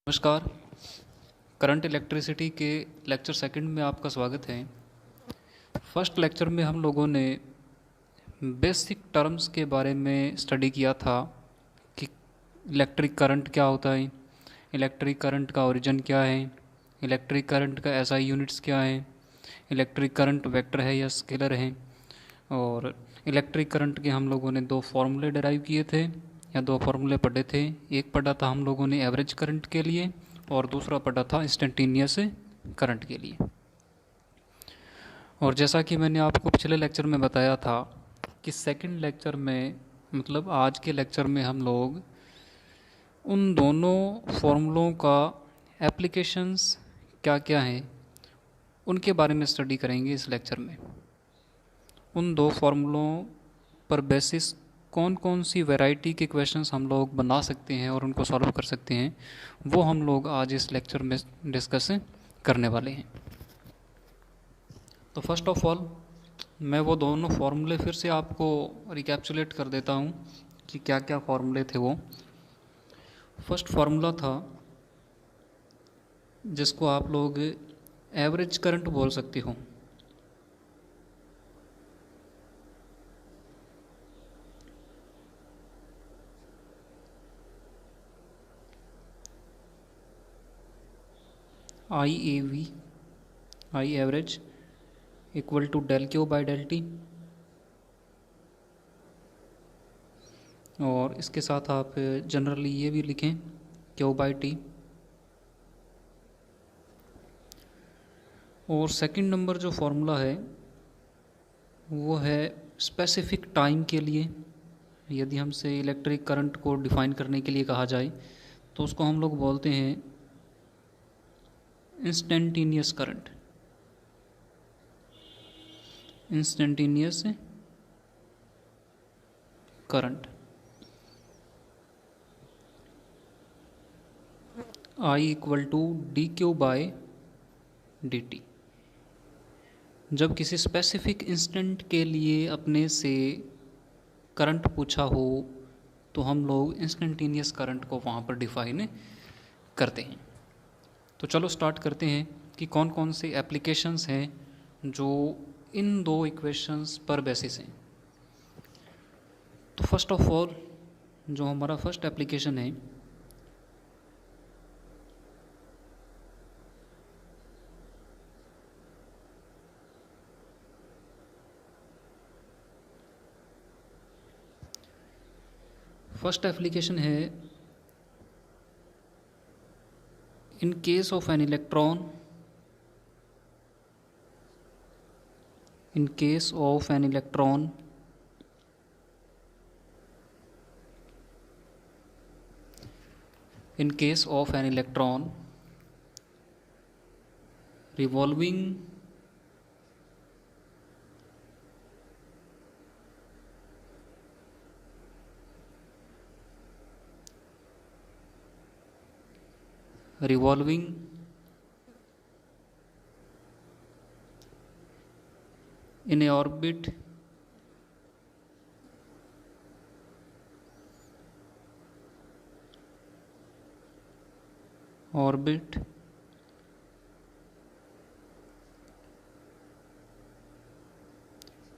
नमस्कार। Current electricity के lecture second में आपका स्वागत है। फर्स्ट लेक्चर में हम लोगों ने बेसिक टर्म्स के बारे में स्टडी किया था कि इलेक्ट्रिक करंट क्या होता है, इलेक्ट्रिक करंट का ओरिजिन क्या है, इलेक्ट्रिक करंट का एसआई यूनिट्स क्या है, इलेक्ट्रिक करंट वेक्टर है या स्केलर है। और इलेक्ट्रिक करंट के हम लोगों ने दो फार्मूले डिराइव किए थे या दो फार्मूले पढ़े थे। एक पढ़ा था हम लोगों ने एवरेज करंट के लिए और दूसरा पढ़ा था इंस्टेंटेनियस करंट के लिए। और जैसा कि मैंने आपको पिछले लेक्चर में बताया था कि सेकंड लेक्चर में मतलब आज के लेक्चर में हम लोग उन दोनों फार्मूलों का एप्लीकेशंस क्या क्या हैं उनके बारे में स्टडी करेंगे इस लेक्चर में। उन दो फार्मूलों पर बेसिस कौन कौन सी वैरायटी के क्वेश्चंस हम लोग बना सकते हैं और उनको सॉल्व कर सकते हैं, वो हम लोग आज इस लेक्चर में डिस्कस करने वाले हैं। तो फर्स्ट ऑफ ऑल मैं वो दोनों फार्मूले फिर से आपको रिकैप्चुलेट कर देता हूँ कि क्या क्या फार्मूले थे वो। फर्स्ट फार्मूला था जिसको आप लोग एवरेज करंट बोल सकते हो। I average equal to del Q by del T, और इसके साथ आप जनरली ये भी लिखें क्यू बाई टी। और सेकंड नंबर जो फार्मूला है वो है स्पेसिफिक टाइम के लिए। यदि हमसे इलेक्ट्रिक करंट को डिफाइन करने के लिए कहा जाए तो उसको हम लोग बोलते हैं instantaneous current. Instantaneous current I equal to D Q by D T. जब किसी स्पेसिफिक इंस्टेंट के लिए अपने से करंट पूछा हो तो हम लोग इंस्टेंटेनियस करंट को वहाँ पर डिफाइन करते हैं। तो चलो स्टार्ट करते हैं कि कौन कौन से एप्लीकेशंस हैं जो इन दो इक्वेशंस पर बेसिस हैं। तो फर्स्ट ऑफ ऑल जो हमारा फर्स्ट एप्लीकेशन है है in case of an electron, in case of an electron in case of an electron revolving in a orbit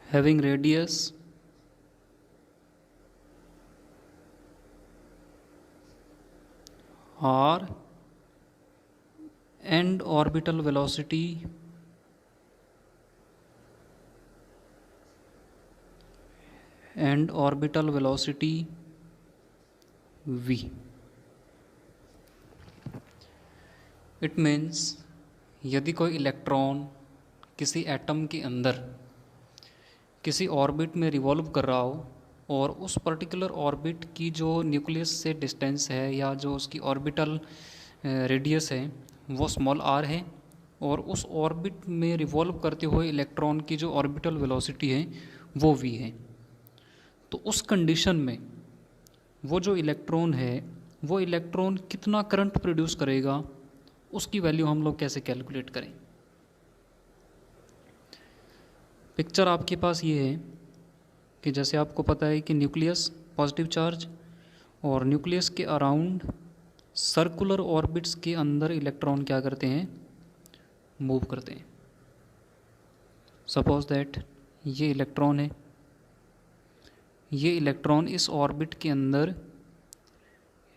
having radius r and orbital velocity v। It means यदि कोई electron किसी atom के अंदर किसी orbit में revolve कर रहा हो और उस पर्टिकुलर ऑर्बिट की जो न्यूक्लियस से डिस्टेंस है या जो उसकी ऑर्बिटल रेडियस है वो स्मॉल आर है, और उस ऑर्बिट में रिवॉल्व करते हुए इलेक्ट्रॉन की जो ऑर्बिटल वेलोसिटी है वो v है, तो उस कंडीशन में वो जो इलेक्ट्रॉन है वो इलेक्ट्रॉन कितना करंट प्रोड्यूस करेगा उसकी वैल्यू हम लोग कैसे कैलकुलेट करें। पिक्चर आपके पास ये है कि जैसे आपको पता है कि न्यूक्लियस पॉजिटिव चार्ज और न्यूक्लियस के अराउंड सर्कुलर ऑर्बिट्स के अंदर इलेक्ट्रॉन क्या करते हैं, मूव करते हैं। सपोज दैट ये इलेक्ट्रॉन है, ये इलेक्ट्रॉन इस ऑर्बिट के अंदर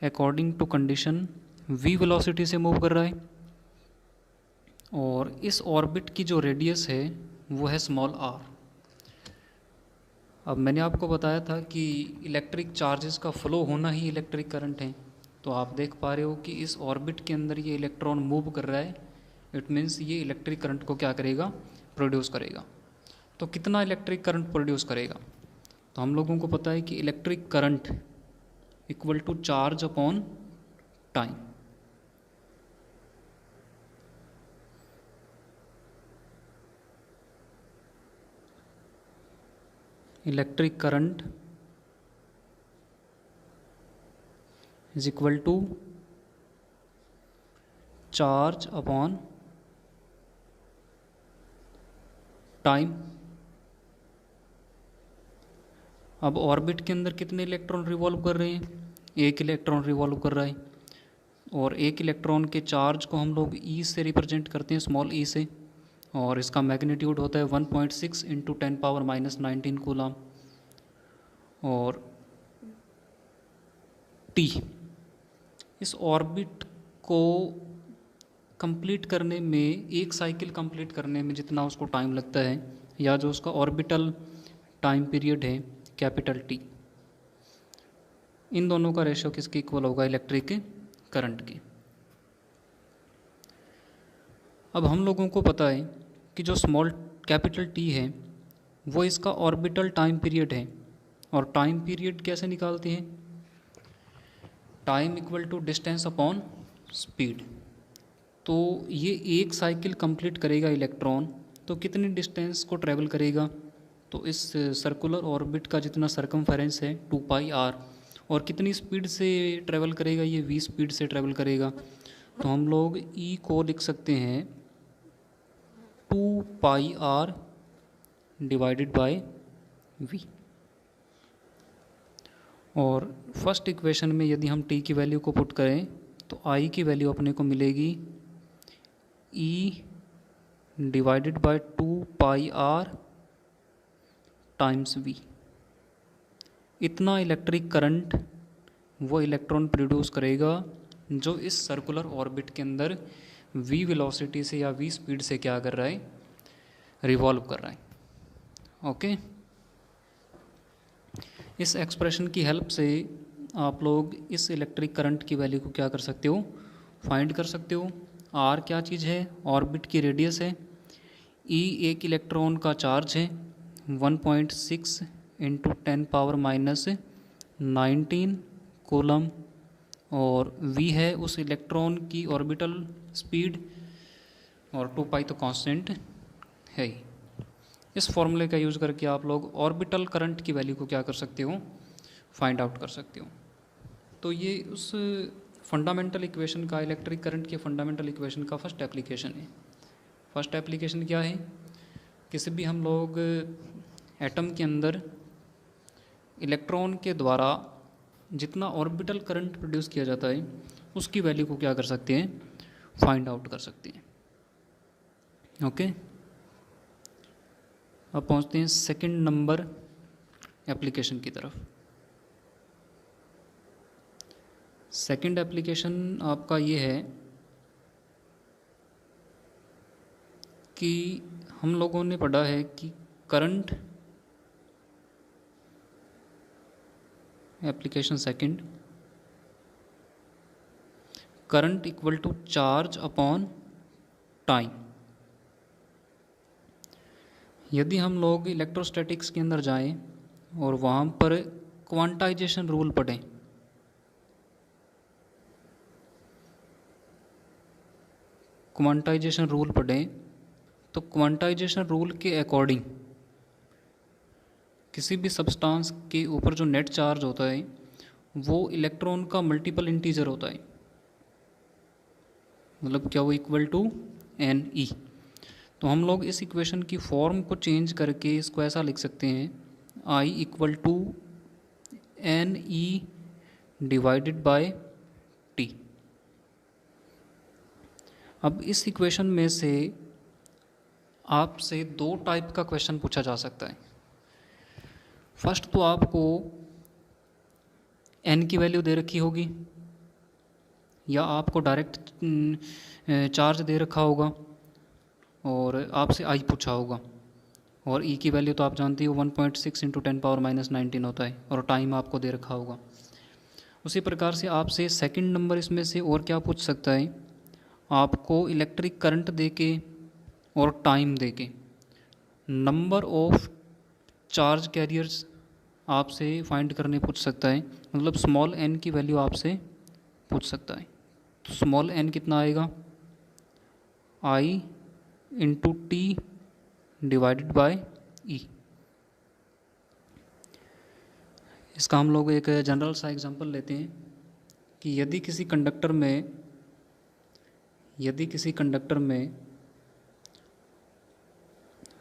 according to condition v velocity से मूव कर रहा है, और इस ऑर्बिट की जो रेडियस है वो है स्मॉल r। अब मैंने आपको बताया था कि इलेक्ट्रिक चार्जेस का फ्लो होना ही इलेक्ट्रिक करंट है, तो आप देख पा रहे हो कि इस ऑर्बिट के अंदर ये इलेक्ट्रॉन मूव कर रहा है, इट मीन्स ये इलेक्ट्रिक करंट को क्या करेगा, प्रोड्यूस करेगा। तो कितना इलेक्ट्रिक करंट प्रोड्यूस करेगा, तो हम लोगों को पता है कि electric current equal to charge upon time. Electric current is equal to charge upon time. अब ऑर्बिट के अंदर कितने इलेक्ट्रॉन रिवॉल्व कर रहे हैं, एक इलेक्ट्रॉन रिवॉल्व कर रहा है, और एक इलेक्ट्रॉन के चार्ज को हम लोग ई से रिप्रेजेंट करते हैं, स्मॉल ई से, और इसका मैग्नीट्यूड होता है 1.6 इंटू 10⁻⁻19 कूलम। और टी, इस ऑर्बिट को कंप्लीट करने में, एक साइकिल कंप्लीट करने में जितना उसको टाइम लगता है, या जो उसका ऑर्बिटल टाइम पीरियड है कैपिटल टी, इन दोनों का रेशियो किसके इक्वल होगा, इलेक्ट्रिक करंट के। अब हम लोगों को पता है कि जो स्मॉल कैपिटल टी है वो इसका ऑर्बिटल टाइम पीरियड है, और टाइम पीरियड कैसे निकालते हैं, time equal to distance upon speed. तो ये एक साइकिल कंप्लीट करेगा इलेक्ट्रॉन, तो कितनी डिस्टेंस को ट्रैवल करेगा, तो इस सर्कुलर ऑर्बिट का जितना सरकमफेरेंस है 2πr, और कितनी स्पीड से ट्रैवल करेगा, ये v स्पीड से ट्रैवल करेगा। तो हम लोग e को लिख सकते हैं 2πr डिवाइडेड बाय v। और फर्स्ट इक्वेशन में यदि हम t की वैल्यू को पुट करें तो i की वैल्यू अपने को मिलेगी e divided by 2πr times v। इतना इलेक्ट्रिक करंट वो इलेक्ट्रॉन प्रोड्यूस करेगा जो इस सर्कुलर ऑर्बिट के अंदर v वेलोसिटी से या v स्पीड से क्या कर रहा है, रिवॉल्व कर रहा है। ओके, इस एक्सप्रेशन की हेल्प से आप लोग इस इलेक्ट्रिक करंट की वैल्यू को क्या कर सकते हो, फाइंड कर सकते हो। r क्या चीज़ है, ऑर्बिट की रेडियस है, e एक इलेक्ट्रॉन का चार्ज है 1.6 इंटू 10⁻⁻19 कूलम, और v है उस इलेक्ट्रॉन की ऑर्बिटल स्पीड, और 2π तो कांस्टेंट है ही। इस फॉर्मूले का यूज़ करके आप लोग ऑर्बिटल करंट की वैल्यू को क्या कर सकते हो, फाइंड आउट कर सकते हो। तो ये उस फंडामेंटल इक्वेशन का, इलेक्ट्रिक करंट के फंडामेंटल इक्वेशन का फर्स्ट एप्लीकेशन है। फर्स्ट एप्लीकेशन क्या है, किसी भी हम लोग एटम के अंदर इलेक्ट्रॉन के द्वारा जितना ऑर्बिटल करंट प्रोड्यूस किया जाता है उसकी वैल्यू को क्या कर सकते हैं, फाइंड आउट कर सकते हैं। ओके, अब पहुंचते हैं सेकंड नंबर एप्लीकेशन की तरफ। सेकंड एप्लीकेशन आपका ये है कि हम लोगों ने पढ़ा है कि current, application second, current equal to charge upon time. यदि हम लोग इलेक्ट्रोस्टैटिक्स के अंदर जाएं और वहाँ पर क्वांटाइजेशन रूल पढ़ें, क्वांटाइजेशन रूल पढ़ें, तो क्वांटाइजेशन रूल के अकॉर्डिंग किसी भी सब्सटेंस के ऊपर जो नेट चार्ज होता है वो इलेक्ट्रॉन का मल्टीपल इंटीजर होता है, मतलब क्या, वो इक्वल टू NE। तो हम लोग इस इक्वेशन की फॉर्म को चेंज करके इसको ऐसा लिख सकते हैं, I equal to NE divided by T। अब इस इक्वेशन में से आपसे दो टाइप का क्वेश्चन पूछा जा सकता है। फर्स्ट तो आपको n की वैल्यू दे रखी होगी या आपको डायरेक्ट चार्ज दे रखा होगा और आपसे i पूछा होगा, और e की वैल्यू तो आप जानती हो 1.6 इंटू 10⁻19 होता है, और टाइम आपको दे रखा होगा। उसी प्रकार से आपसे सेकंड नंबर इसमें से और क्या पूछ सकता है, आपको इलेक्ट्रिक करंट देके और टाइम देके नंबर ऑफ चार्ज कैरियर्स आपसे फाइंड करने पूछ सकता है, मतलब स्मॉल n की वैल्यू आपसे पूछ सकता है। तो स्मॉल n कितना आएगा, I into t divided by e. इसका हम लोग एक जनरल सा एग्जांपल लेते हैं कि यदि किसी कंडक्टर में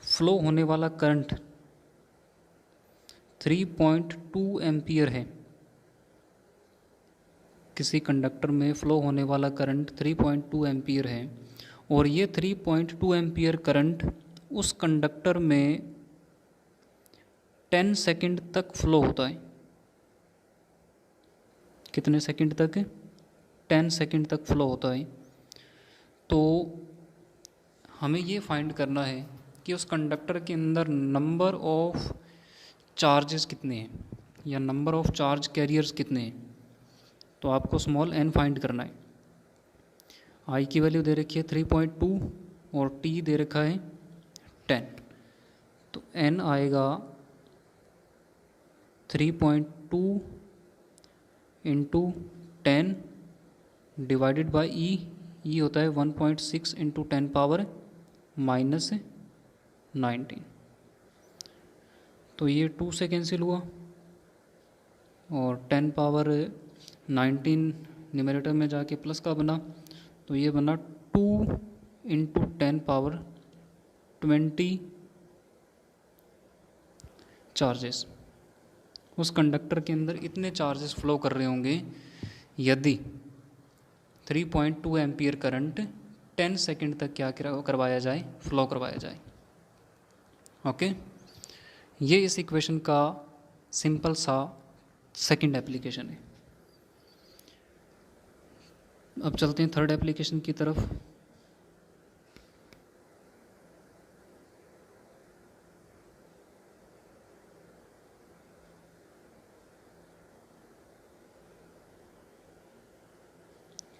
फ्लो होने वाला करंट 3.2 एम्पियर है, किसी कंडक्टर में फ्लो होने वाला करंट 3.2 एम्पियर है, और ये 3.2 एम्पियर करंट उस कंडक्टर में 10 सेकंड तक फ्लो होता है। कितने सेकंड तक? 10 सेकंड तक फ्लो होता है। तो हमें ये फाइंड करना है कि उस कंडक्टर के अंदर नंबर ऑफ चार्जेस कितने हैं या नंबर ऑफ चार्ज कैरियर्स कितने हैं। तो आपको स्मॉल n फाइंड करना है। I की वैल्यू दे रखी है 3.2 और T दे रखा है 10। तो n आएगा 3.2 इंटू 10 डिवाइडेड बाई ई होता है 1.6 इंटू 10⁻19। तो ये 2 से कैंसिल हुआ और 10⁻19 न्यूमरेटर में जाके प्लस का बना, तो ये बना 2 इंटू 10⁻20 चार्जेस। उस कंडक्टर के अंदर इतने चार्जेस फ्लो कर रहे होंगे यदि 3.2 एम्पियर करंट 10 सेकंड तक क्या करवाया जाए, फ्लो करवाया जाए। ओके, ये इस इक्वेशन का सिंपल सा सेकंड एप्लीकेशन है। अब चलते हैं थर्ड एप्लीकेशन की तरफ।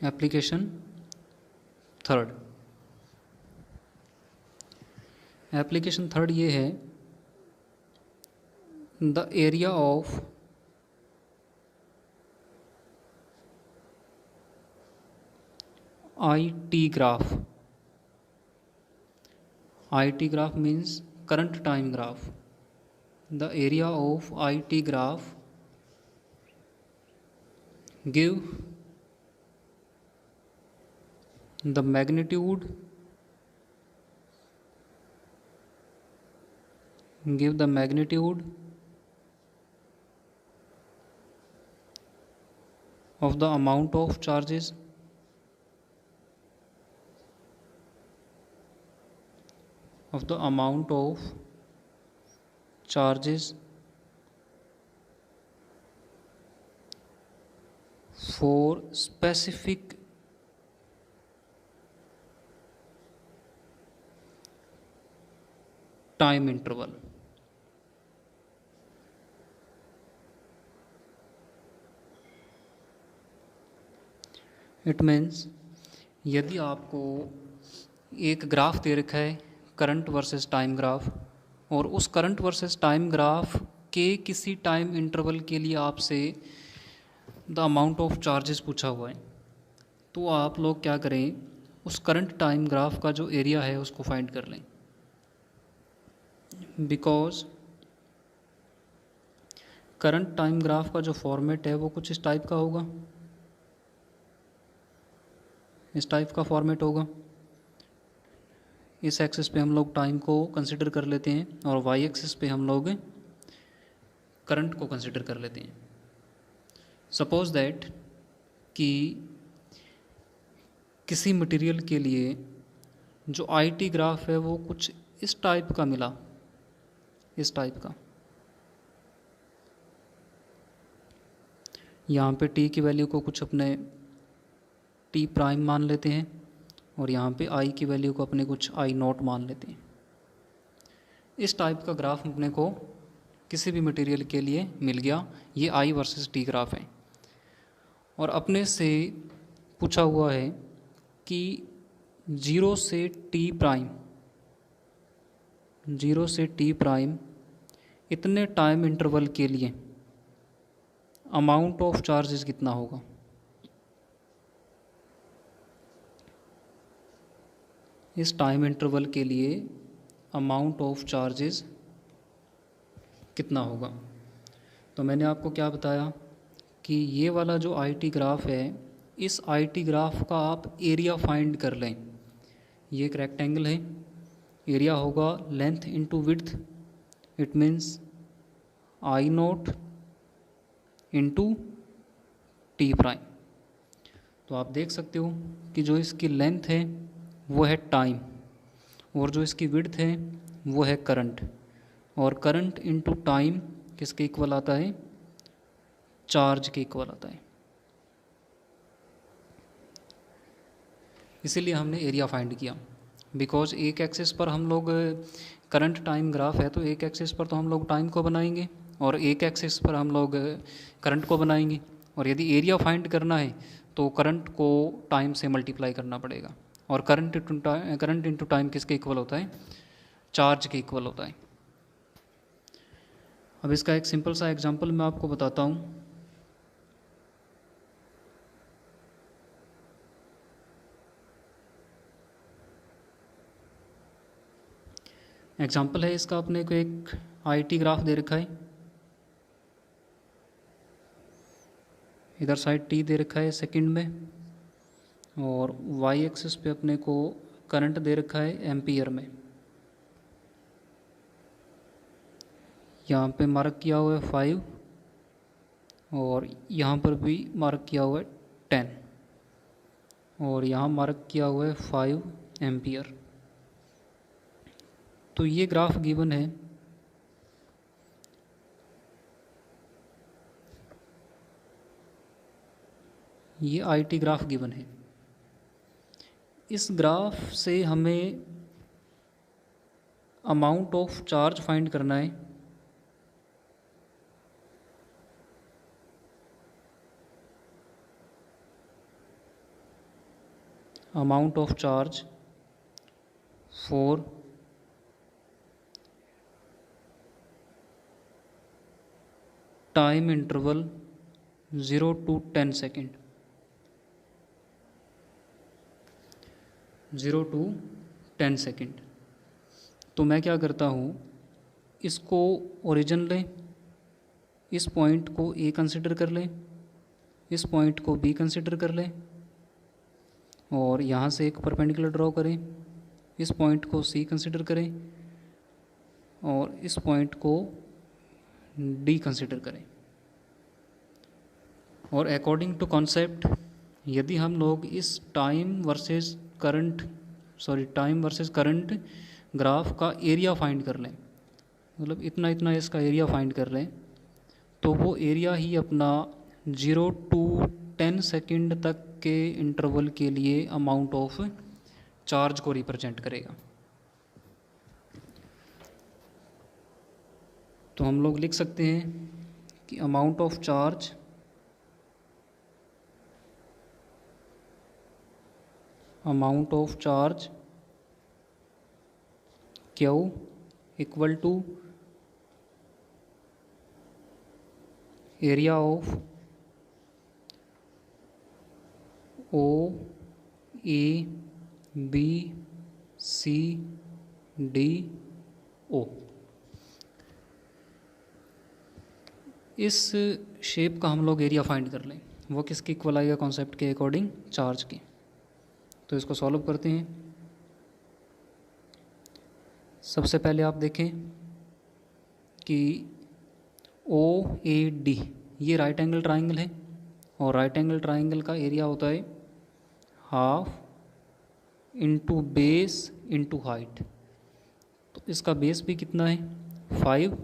एप्लीकेशन थर्ड ये है, the area of IT graph। IT graph means current time graph। The area of IT graph give the magnitude of the amount of charges for specific time interval। It means यदि आपको एक graph दे रखा है current versus time graph, और उस current versus time graph के किसी time interval के लिए आपसे द अमाउंट ऑफ चार्जेस पूछा हुआ है, तो आप लोग क्या करें, उस करंट टाइम ग्राफ का जो एरिया है उसको फाइंड कर लें। बिकॉज करंट टाइम ग्राफ का जो फॉर्मेट है वो कुछ इस टाइप का होगा, इस टाइप का फॉर्मेट होगा। इस एक्सिस पे हम लोग टाइम को कंसिडर कर लेते हैं और वाई एक्सिस पे हम लोग करंट को कंसिडर कर लेते हैं। सपोज दैट कि किसी मटेरियल के लिए जो IT ग्राफ है वो कुछ इस टाइप का मिला, इस टाइप का। यहाँ पे T की वैल्यू को कुछ अपने T प्राइम मान लेते हैं और यहाँ पे I की वैल्यू को अपने कुछ I नॉट मान लेते हैं। इस टाइप का ग्राफ अपने को किसी भी मटेरियल के लिए मिल गया। ये I वर्सेस T ग्राफ है। और अपने से पूछा हुआ है कि 0 से T प्राइम, 0 से T प्राइम इतने टाइम इंटरवल के लिए अमाउंट ऑफ चार्जेस कितना होगा। इस टाइम इंटरवल के लिए अमाउंट ऑफ चार्जेस कितना होगा। तो मैंने आपको क्या बताया कि ये वाला जो IT ग्राफ है, इस IT ग्राफ का आप एरिया फाइंड कर लें। ये एक रेक्टेंगल है, एरिया होगा length into width, it means I note into T prime. तो आप देख सकते हो कि जो इसकी लेंथ है वो है टाइम और जो इसकी विड्थ है वो है करंट, और करंट इंटू टाइम किसके इक्वल आता है, चार्ज के इक्वल आता है। इसीलिए हमने एरिया फाइंड किया, बिकॉज एक एक्सिस पर हम लोग करंट टाइम ग्राफ है तो एक एक्सिस पर तो हम लोग टाइम को बनाएंगे और एक एक्सिस पर हम लोग करंट को बनाएंगे, और यदि एरिया फाइंड करना है तो करंट को टाइम से मल्टीप्लाई करना पड़ेगा, और करंट इंटू टाइम किसके इक्वल होता है, चार्ज के इक्वल होता है। अब इसका एक सिंपल सा एग्जांपल मैं आपको बताता हूँ। एग्जांपल है इसका, अपने को एक IT ग्राफ दे रखा है, इधर साइड T दे रखा है सेकंड में, और Y एक्सिस पे अपने को करंट दे रखा है एम्पियर में। यहाँ पे मार्क किया हुआ है 5 और यहाँ पर भी मार्क किया हुआ है 10 और यहाँ मार्क किया हुआ है 5 एम्पियर। तो ये ग्राफ गिवन है। ये IT ग्राफ गिवन है। इस ग्राफ से हमें अमाउंट ऑफ चार्ज फाइंड करना है। Amount of charge for time interval 0 to 10 second, 0 to 10 second. तो मैं क्या करता हूँ, इसको ओरिजिन लें, इस पॉइंट को A कंसिडर कर लें, इस पॉइंट को B कंसिडर कर लें, और यहाँ से एक परपेंडिकुलर ड्रॉ करें, इस पॉइंट को C कंसिडर करें और इस पॉइंट को D कंसिडर करें। और अकॉर्डिंग टू कॉन्सेप्ट, यदि हम लोग इस टाइम वर्सेस करंट ग्राफ का एरिया फाइंड कर लें, मतलब इतना इतना इसका एरिया फाइंड कर लें, तो वो एरिया ही अपना 0 to 10 सेकेंड तक के इंटरवल के लिए अमाउंट ऑफ चार्ज को रिप्रेजेंट करेगा। तो हम लोग लिख सकते हैं कि amount of charge Q equal to area of O A B C D O। इस शेप का हम लोग एरिया फाइंड कर लें, वो किसके इक्वल आएगा, कॉन्सेप्ट के अकॉर्डिंग चार्ज के। तो इसको सॉल्व करते हैं। सबसे पहले आप देखें कि OAD ये राइट एंगल ट्राइंगल है, और राइट एंगल ट्राइंगल का एरिया होता है half into base into height. तो इसका बेस भी कितना है 5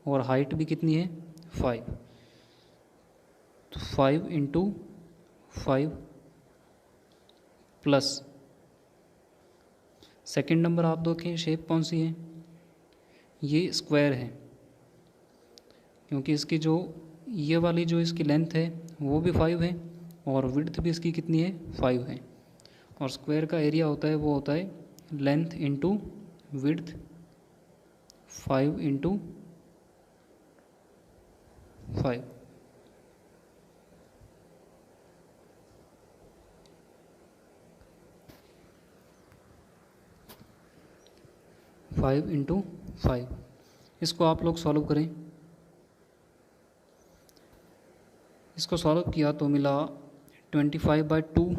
और हाइट भी कितनी है 5। तो 5 इंटू 5 प्लस सेकेंड नंबर आप देखें शेप कौन सी है, ये स्क्वायर है क्योंकि इसकी जो ये वाली जो इसकी लेंथ है वो भी 5 है और विड्थ भी इसकी कितनी है 5 है। और स्क्वायर का एरिया होता है वो होता है length into width 5 into 5। Five into 5। इसको आप लोग सॉल्व करें। इसको सॉल्व किया तो मिला 25/2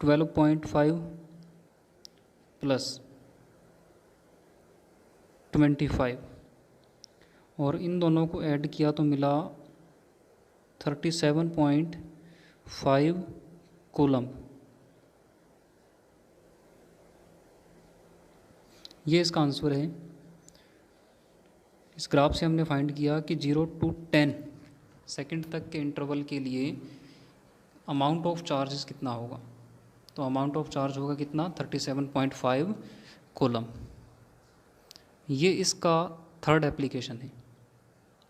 12.5 प्लस 25 और इन दोनों को ऐड किया तो मिला 37.5 कूलम। ये इसका आंसर है। इस ग्राफ से हमने फाइंड किया कि 0 to 10 सेकंड तक के इंटरवल के लिए अमाउंट ऑफ चार्जेस कितना होगा। तो अमाउंट ऑफ चार्ज होगा कितना 37.5 कूलम। ये इसका थर्ड एप्लीकेशन है,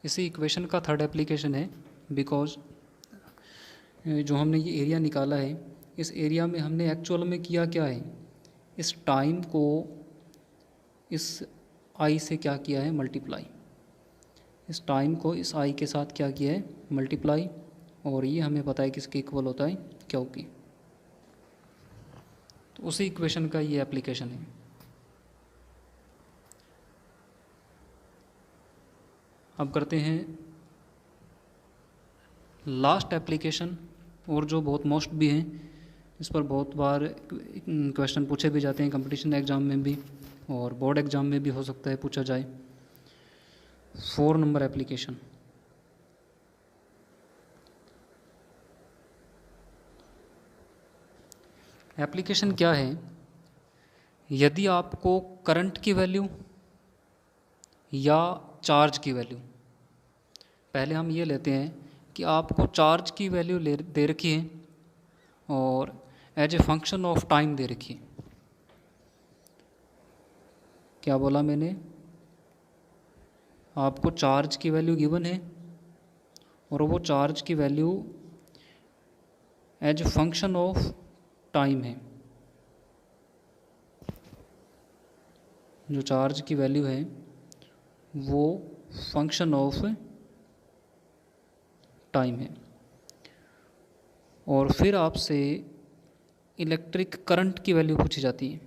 इसी इक्वेशन का थर्ड एप्लीकेशन है। बिकॉज जो हमने ये एरिया निकाला है इस एरिया में हमने एक्चुअल में किया क्या है, इस टाइम को इस आई से क्या किया है मल्टीप्लाई, इस टाइम को इस आई के साथ क्या किया है मल्टीप्लाई, और ये हमें पता है किसके इक्वल होता है क्यू की। तो उसी इक्वेशन का ये एप्लीकेशन है। अब करते हैं लास्ट एप्लीकेशन, और जो बहुत मोस्ट भी है, इस पर बहुत बार क्वेश्चन पूछे भी जाते हैं कंपटीशन एग्ज़ाम में भी और बोर्ड एग्ज़ाम में भी हो सकता है पूछा जाए। 4 नंबर एप्लीकेशन। एप्लीकेशन क्या है, यदि आपको करंट की वैल्यू या चार्ज की वैल्यू, पहले हम ये लेते हैं कि आपको चार्ज की वैल्यू दे रखी है और as a function of time दे रखी है। क्या बोला मैंने, आपको चार्ज की वैल्यू गिवन है और वो चार्ज की value as a function of time है। जो चार्ज की वैल्यू है वो फंक्शन ऑफ टाइम है। और फिर आपसे इलेक्ट्रिक करंट की वैल्यू पूछी जाती है,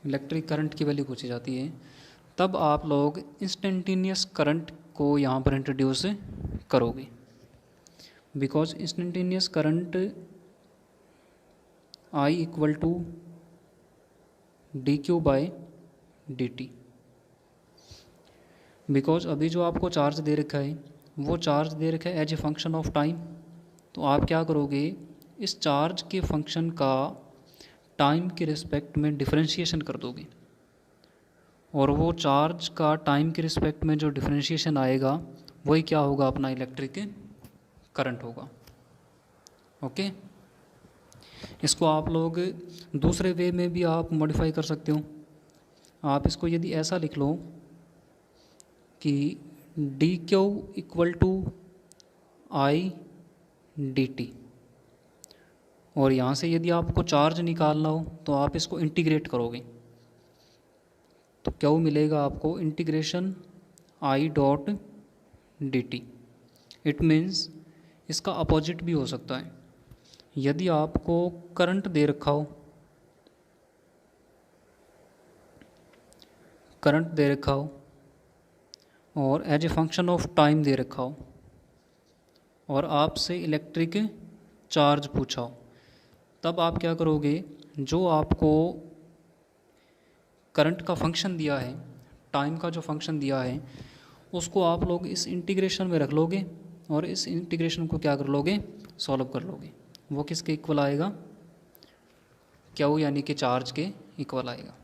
इलेक्ट्रिक करंट की वैल्यू पूछी जाती है, तब आप लोग इंस्टेंटेनियस करंट को यहाँ पर इंट्रोड्यूस करोगे। Because instantaneous current I equal to dq/dt। Because अभी जो आपको चार्ज दे रखा है वो चार्ज दे रखा है as a function of time, तो आप क्या करोगे, इस चार्ज के फंक्शन का टाइम के रिस्पेक्ट में डिफरेंशिएशन कर दोगे, और वो चार्ज का टाइम के रिस्पेक्ट में जो डिफरेंशिएशन आएगा वही क्या होगा, अपना इलेक्ट्रिक करंट होगा। ओके, इसको आप लोग दूसरे वे में भी आप मॉडिफाई कर सकते हो। आप इसको यदि ऐसा लिख लो कि dq इक्वल टू i/dt, और यहाँ से यदि आपको चार्ज निकालना हो तो आप इसको इंटीग्रेट करोगे तो क्या मिलेगा आपको, इंटीग्रेशन i.dt। इट मीन्स इसका अपोजिट भी हो सकता है। यदि आपको करंट दे रखा हो, करंट दे रखा हो और as a function of time दे रखा हो और आपसे इलेक्ट्रिक चार्ज पूछा हो, तब आप क्या करोगे, जो आपको करंट का फंक्शन दिया है, टाइम का जो फंक्शन दिया है, उसको आप लोग इस इंटीग्रेशन में रख लोगे और इस इंटीग्रेशन को क्या कर लोगे, सॉल्व कर लोगे। वो किसके इक्वल आएगा, क्यू यानी कि चार्ज के इक्वल आएगा।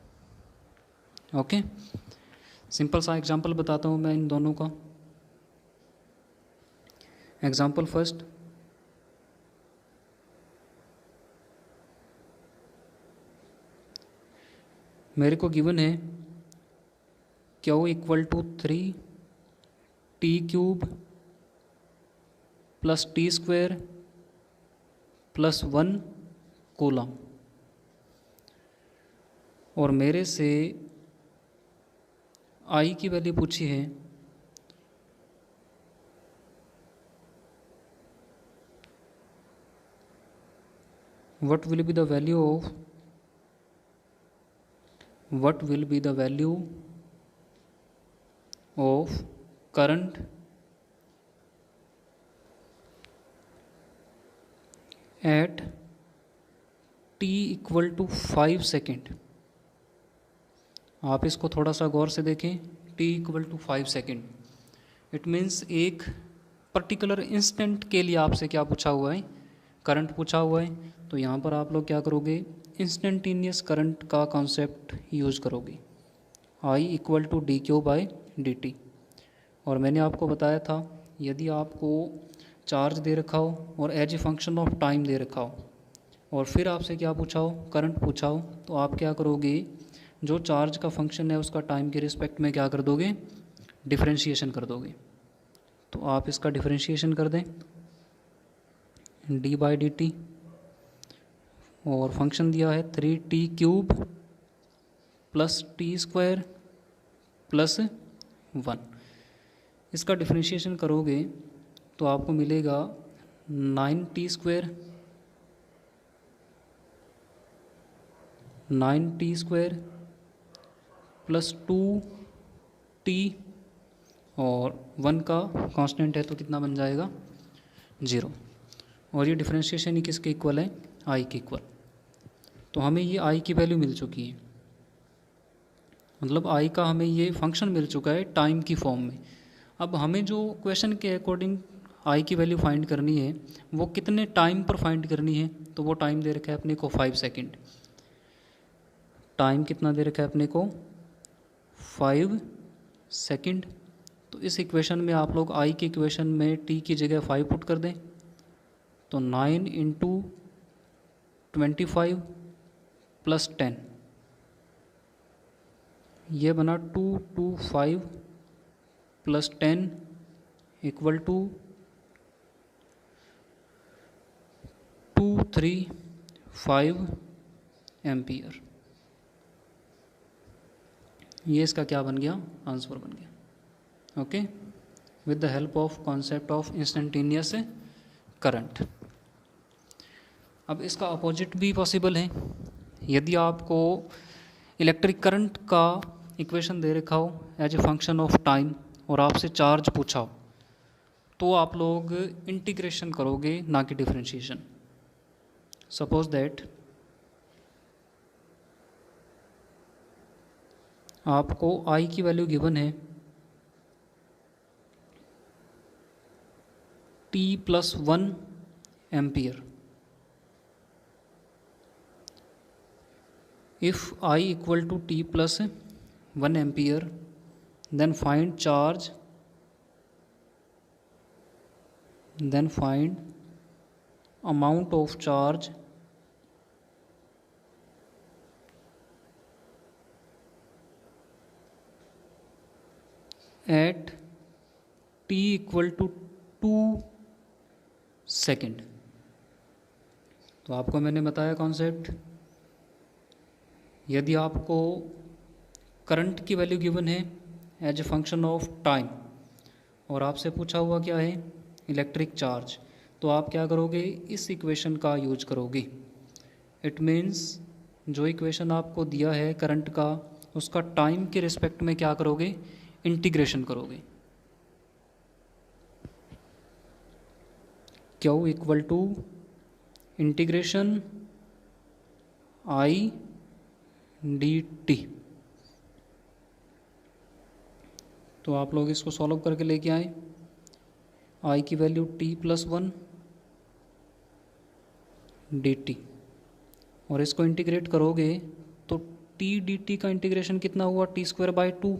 ओके, सिंपल सा एग्जांपल बताता हूँ मैं इन दोनों का। एग्जांपल फर्स्ट, मेरे को गिवन है q equal to 3t³ plus t² plus 1 coulomb, और मेरे से आई की वैल्यू पूछी है what will be the value of current at t equal to 5 second. आप इसको थोड़ा सा गौर से देखें, t equal to 5 second, it means एक पर्टिकुलर इंस्टेंट के लिए आपसे क्या पूछा हुआ है, करंट पूछा हुआ है। तो यहाँ पर आप लोग क्या करोगे, इंस्टेंटेनियस करंट का कॉन्सेप्ट यूज करोगे, I इक्वल टू dQ/dt। और मैंने आपको बताया था यदि आपको चार्ज दे रखा हो और as a function of time दे रखा हो और फिर आपसे क्या पूछा हो, करंट पूछा हो, तो आप क्या करोगे, जो चार्ज का फंक्शन है उसका टाइम के रिस्पेक्ट में क्या कर दोगे, डिफरेंशिएशन कर दोगे। तो आप इसका डिफरेंशिएशन कर दें d/dt, और फंक्शन दिया है 3t³ प्लस t² प्लस 1। इसका डिफरेंशिएशन करोगे तो आपको मिलेगा 9t² प्लस 2t, और 1 का कांस्टेंट है तो कितना बन जाएगा, 0। और ये डिफरेंशिएशन ही किसके इक्वल है, आई के इक्वल। तो हमें ये आई की वैल्यू मिल चुकी है, मतलब आई का हमें ये फंक्शन मिल चुका है टाइम की फॉर्म में। अब हमें जो क्वेश्चन के अकॉर्डिंग आई की वैल्यू फाइंड करनी है वो कितने टाइम पर फाइंड करनी है, तो वो टाइम दे रखा है अपने को 5 सेकेंड। टाइम कितना दे रखा है अपने को, 5 सेकेंड। तो इस इक्वेशन में आप लोग आई के इक्वेशन में टी की जगह 5 पुट कर दें, तो 9 × 25 प्लस 10, ये बना 225 प्लस 10 इक्वल टू 235 एम्पियर। ये इसका क्या बन गया, आंसर बन गया। Okay, with the help of concept of instantaneous current. अब इसका अपोजिट भी पॉसिबल है, यदि आपको इलेक्ट्रिक करंट का इक्वेशन दे रखा हो as a function of time और आपसे चार्ज पूछा हो, तो आप लोग इंटीग्रेशन करोगे ना कि डिफरेंशिएशन। सपोज दैट आपको आई की वैल्यू गिवन है t+1 ampere. If I equal to t+1 ampere, then find charge, then find amount of charge at t equal to 2 second. तो आपको मैंने बताया कॉन्सेप्ट, यदि आपको करंट की वैल्यू गिवन है as a function of time और आपसे पूछा हुआ क्या है, इलेक्ट्रिक चार्ज, तो आप क्या करोगे, इस इक्वेशन का यूज करोगे। इट मीन्स जो इक्वेशन आपको दिया है करंट का, उसका टाइम के रिस्पेक्ट में क्या करोगे, इंटीग्रेशन करोगे। Q equal to integration i dt। तो आप लोग इसको सॉल्व करके लेके आए, आई की वैल्यू t+1 dt, और इसको इंटीग्रेट करोगे तो t dt का इंटीग्रेशन कितना हुआ, t²/2,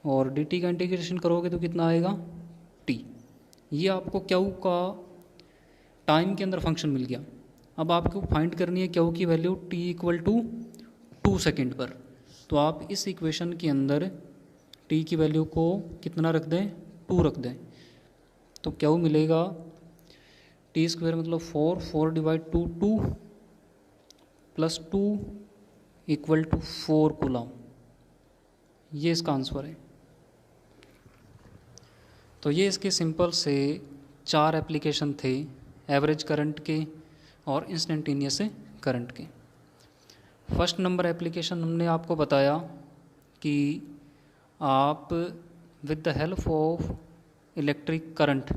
और dt का इंटीग्रेशन करोगे तो कितना आएगा, t। ये आपको क्यू का टाइम के अंदर फंक्शन मिल गया। अब आपको फाइंड करनी है क्यू की वैल्यू t = 2 सेकेंड पर। तो आप इस इक्वेशन के अंदर t की वैल्यू को कितना रख दें, 2 रख दें, तो क्यू मिलेगा t² मतलब 4/2 2 + 2 = 4 कूलम। ये इसका आंसर है। तो ये इसके सिंपल से 4 एप्लीकेशन थे, एवरेज करंट के और इंस्टेंटेनियस करंट के। फर्स्ट नंबर एप्लीकेशन हमने आपको बताया कि आप with the help of electric current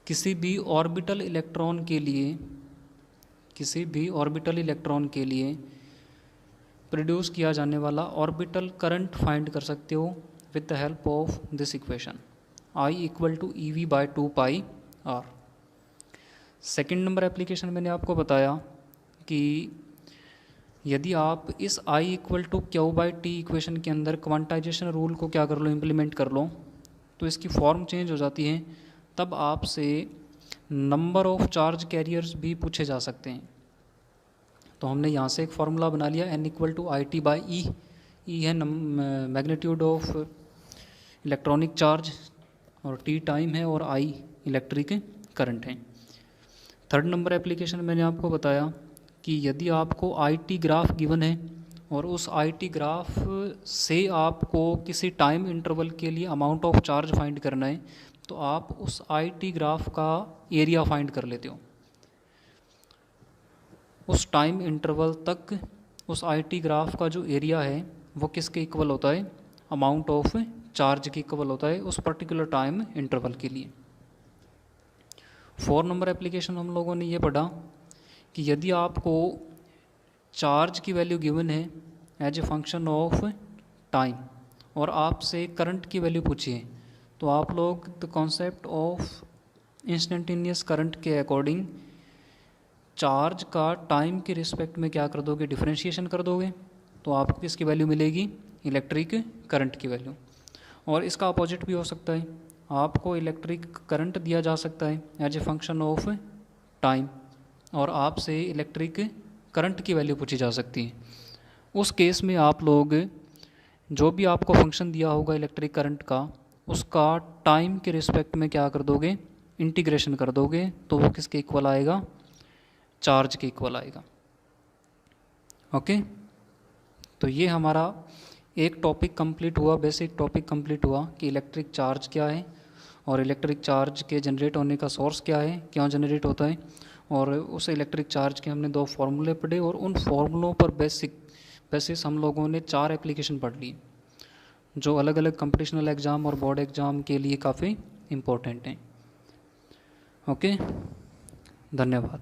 किसी भी ऑर्बिटल इलेक्ट्रॉन के लिए प्रोड्यूस किया जाने वाला ऑर्बिटल करंट फाइंड कर सकते हो with the help of this equation, I = EV/2πr। Second number application मैंने आपको बताया कि यदि आप इस I = Q/T इक्वेशन के अंदर क्वांटाइजेशन रूल को क्या कर लो, इम्प्लीमेंट कर लो, तो इसकी फॉर्म चेंज हो जाती है। तब आपसे नंबर ऑफ चार्ज कैरियर्स भी पूछे जा सकते हैं। तो हमने यहाँ से एक फार्मूला बना लिया, N = IT/E। E है मैग्नीट्यूड ऑफ इलेक्ट्रॉनिक चार्ज, और T टाइम है, और I इलेक्ट्रिक करंट है। थर्ड नंबर एप्लीकेशन मैंने आपको बताया कि यदि आपको IT ग्राफ गिवन है और उस IT ग्राफ से आपको किसी टाइम इंटरवल के लिए अमाउंट ऑफ चार्ज फाइंड करना है, तो आप उस IT ग्राफ का एरिया फाइंड कर लेते हो। उस टाइम इंटरवल तक उस IT ग्राफ का जो एरिया है वो किसके इक्वल होता है, अमाउंट ऑफ चार्ज के इक्वल होता है उस पर्टिकुलर टाइम इंटरवल के लिए। 4 नंबर एप्लीकेशन हम लोगों ने ये पढ़ा कि यदि आपको चार्ज की वैल्यू गिवन है as a function of time और आपसे करंट की वैल्यू पूछी है, तो आप लोग the concept of instantaneous current के अकॉर्डिंग चार्ज का टाइम के रिस्पेक्ट में क्या कर दोगे, डिफरेंशिएशन कर दोगे, तो आपको किसकी वैल्यू मिलेगी, इलेक्ट्रिक करंट की वैल्यू। और इसका अपोजिट भी हो सकता है, आपको इलेक्ट्रिक करंट दिया जा सकता है as a function of time और आपसे इलेक्ट्रिक करंट की वैल्यू पूछी जा सकती है। उस केस में आप लोग जो भी आपको फंक्शन दिया होगा इलेक्ट्रिक करंट का, उसका टाइम के रिस्पेक्ट में क्या कर दोगे, इंटीग्रेशन कर दोगे, तो वो किसके इक्वल आएगा, चार्ज के इक्वल आएगा। ओके, तो ये हमारा एक टॉपिक कंप्लीट हुआ, बेसिक टॉपिक कंप्लीट हुआ कि इलेक्ट्रिक चार्ज क्या है और इलेक्ट्रिक चार्ज के जनरेट होने का सोर्स क्या है, क्यों जनरेट होता है, और उस इलेक्ट्रिक चार्ज के हमने 2 फार्मूले पढ़े और उन फार्मूलों पर बेसिस हम लोगों ने 4 एप्लीकेशन पढ़ ली जो अलग अलग कॉम्पिटिशनल एग्ज़ाम और बोर्ड एग्ज़ाम के लिए काफ़ी इम्पोर्टेंट हैं। ओके, धन्यवाद।